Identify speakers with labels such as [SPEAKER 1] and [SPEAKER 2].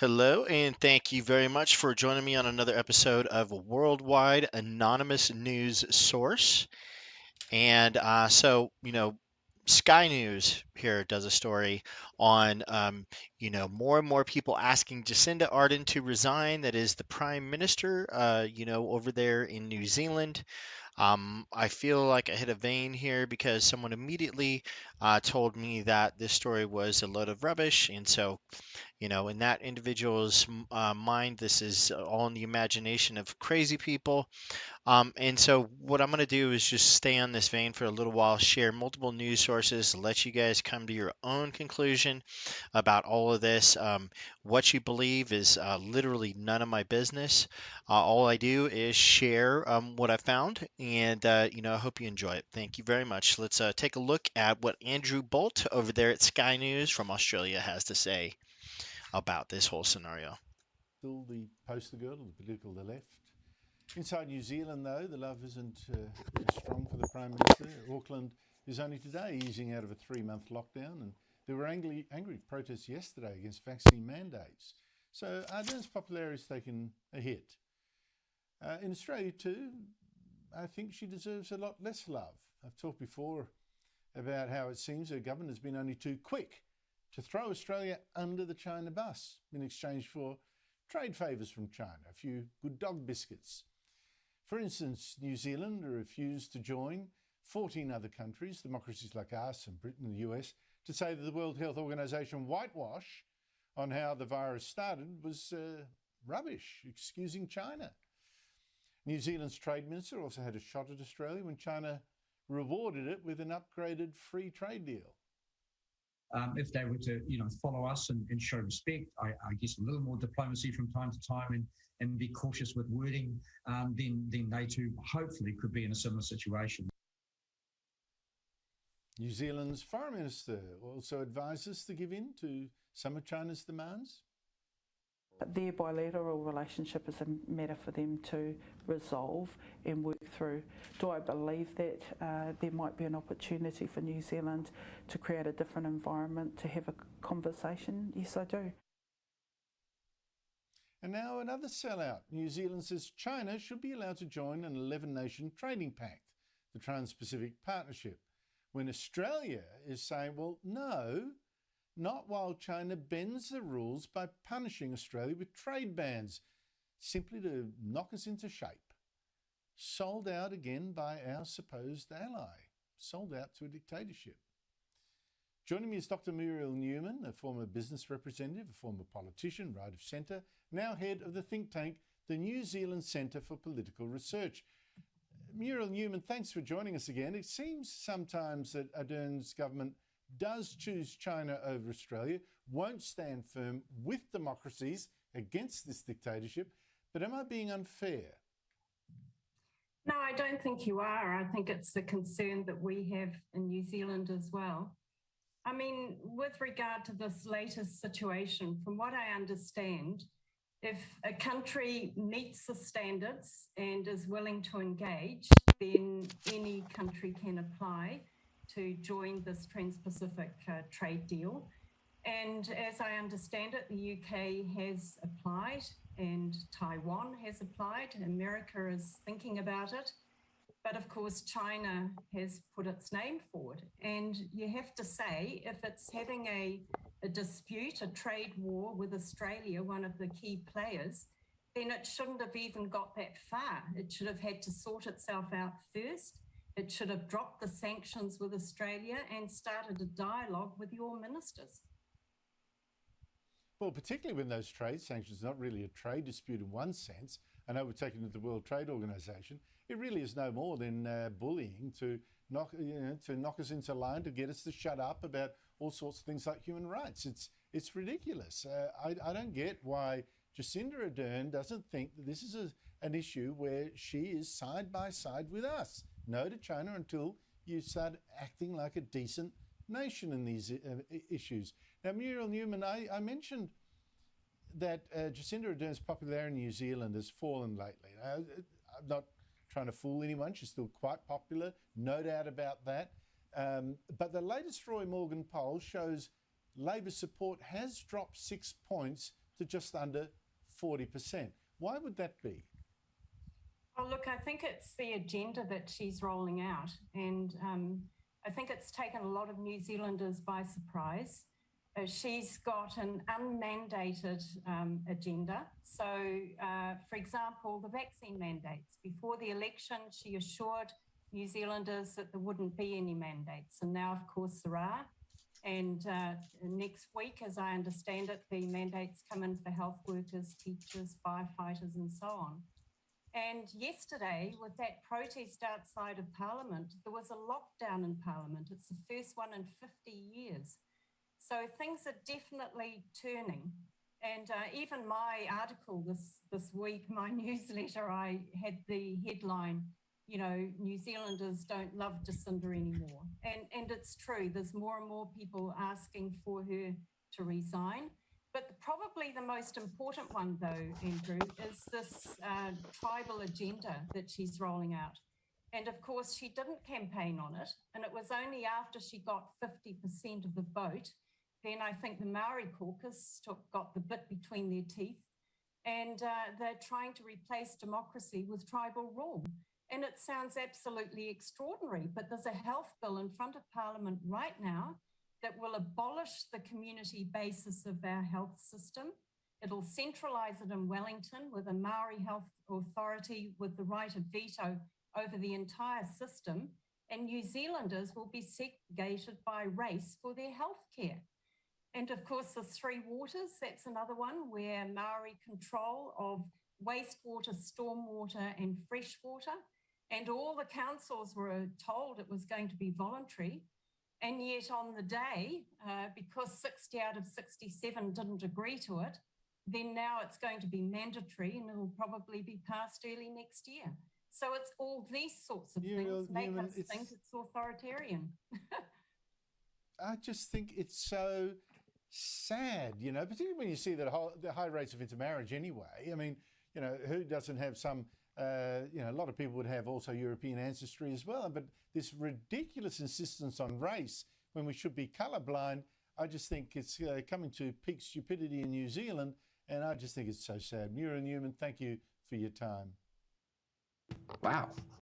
[SPEAKER 1] Hello, and thank you very much for joining me on another episode of Worldwide Anonymous News Source. Sky News here does a story on, more and more people asking Jacinda Ardern to resign. That is the Prime Minister, over there in New Zealand. I feel like I hit a vein here because someone immediately told me that this story was a load of rubbish, and so in that individual's mind, this is all in the imagination of crazy people. And so, what I'm going to do is just stay on this vein for a little while, share multiple news sources, let you guys come to your own conclusion about all of this. What you believe is literally none of my business. All I do is share what I found, and I hope you enjoy it. Thank you very much. Let's take a look at what Andrew Bolt over there at Sky News from Australia has to say about this whole scenario.
[SPEAKER 2] Still the poster girl of the political left. Inside New Zealand, though, the love isn't as strong for the Prime Minister. Auckland is only today easing out of a 3-month lockdown, and there were angry protests yesterday against vaccine mandates. So Ardern's popularity has taken a hit. In Australia, too, I think she deserves a lot less love. I've talked before about how it seems her government has been only too quick to throw Australia under the China bus in exchange for trade favours from China, a few good dog biscuits. For instance, New Zealand refused to join 14 other countries, democracies like us and Britain and the US, to say that the World Health Organization whitewash on how the virus started was rubbish, excusing China. New Zealand's Trade Minister also had a shot at Australia when China rewarded it with an upgraded free trade deal.
[SPEAKER 3] If they were to, follow us and show respect, I guess a little more diplomacy from time to time and be cautious with wording, then they too hopefully could be in a similar situation.
[SPEAKER 2] New Zealand's Foreign Minister also advised us to give in to some of China's demands.
[SPEAKER 4] Their bilateral relationship is a matter for them to resolve and work through. Do I believe that there might be an opportunity for New Zealand to create a different environment to have a conversation? Yes, I do.
[SPEAKER 2] And now another sellout. New Zealand says China should be allowed to join an 11-nation trading pact, the Trans-Pacific Partnership, when Australia is saying, well, no, not while China bends the rules by punishing Australia with trade bans, simply to knock us into shape. Sold out again by our supposed ally, sold out to a dictatorship. Joining me is Dr. Muriel Newman, a former business representative, a former politician, right of centre, now head of the think tank, the New Zealand Centre for Political Research. Muriel Newman, thanks for joining us again. It seems sometimes that Ardern's government does choose China over Australia, won't stand firm with democracies against this dictatorship, but am I being unfair?
[SPEAKER 5] No, I don't think you are. I think it's the concern that we have in New Zealand as well. I mean, with regard to this latest situation, from what I understand, if a country meets the standards and is willing to engage, then any country can apply to join this Trans-Pacific trade deal. And as I understand it, the UK has applied and Taiwan has applied. America is thinking about it. But of course, China has put its name forward. And you have to say, if it's having a dispute, a trade war with Australia, one of the key players, then it shouldn't have even got that far. It should have had to sort itself out first. It should have dropped the sanctions with Australia and started a dialogue with your ministers.
[SPEAKER 2] Well, particularly when those trade sanctions are not really a trade dispute in one sense. I know we're taking it to the World Trade Organization. It really is no more than bullying to knock us into line, to get us to shut up about all sorts of things like human rights. It's ridiculous. I don't get why Jacinda Ardern doesn't think that this is an issue where she is side by side with us. No to China until you start acting like a decent nation in these issues. Now, Muriel Newman, I mentioned that Jacinda Ardern's popularity in New Zealand has fallen lately. I'm not trying to fool anyone. She's still quite popular, no doubt about that. But the latest Roy Morgan poll shows Labor support has dropped 6 points to just under 40%. Why would that be?
[SPEAKER 5] Oh, look, I think it's the agenda that she's rolling out. And I think it's taken a lot of New Zealanders by surprise. She's got an unmandated agenda. So, for example, the vaccine mandates. Before the election, she assured New Zealanders that there wouldn't be any mandates. And now, of course, there are. And next week, as I understand it, the mandates come in for health workers, teachers, firefighters, and so on. And yesterday, with that protest outside of Parliament, there was a lockdown in Parliament. It's the first one in 50 years. So things are definitely turning. And even my article this week, my newsletter, I had the headline, you know, New Zealanders don't love Jacinda anymore. And it's true. There's more and more people asking for her to resign. But probably the most important one, though, Andrew, is this tribal agenda that she's rolling out. And of course, she didn't campaign on it. And it was only after she got 50% of the vote, then I think the Maori caucus got the bit between their teeth. And they're trying to replace democracy with tribal rule. And it sounds absolutely extraordinary. But there's a health bill in front of Parliament right now that will abolish the community basis of our health system. It'll centralise it in Wellington with a Maori health authority with the right of veto over the entire system, and New Zealanders will be segregated by race for their health care. And of course, the three waters, that's another one where Maori control of wastewater, stormwater and freshwater, and all the councils were told it was going to be voluntary. And yet on the day, because 60 out of 67 didn't agree to it, then now it's going to be mandatory and it'll probably be passed early next year. So it's all these sorts of things make us think it's authoritarian.
[SPEAKER 2] I just think it's so sad, you know, particularly when you see the high rates of intermarriage anyway. I mean, you know, who doesn't have some, you know, a lot of people would have also European ancestry as well, but this ridiculous insistence on race when we should be colourblind, I just think it's coming to peak stupidity in New Zealand, and I just think it's so sad. Muir and Newman, thank you for your time.
[SPEAKER 6] Wow.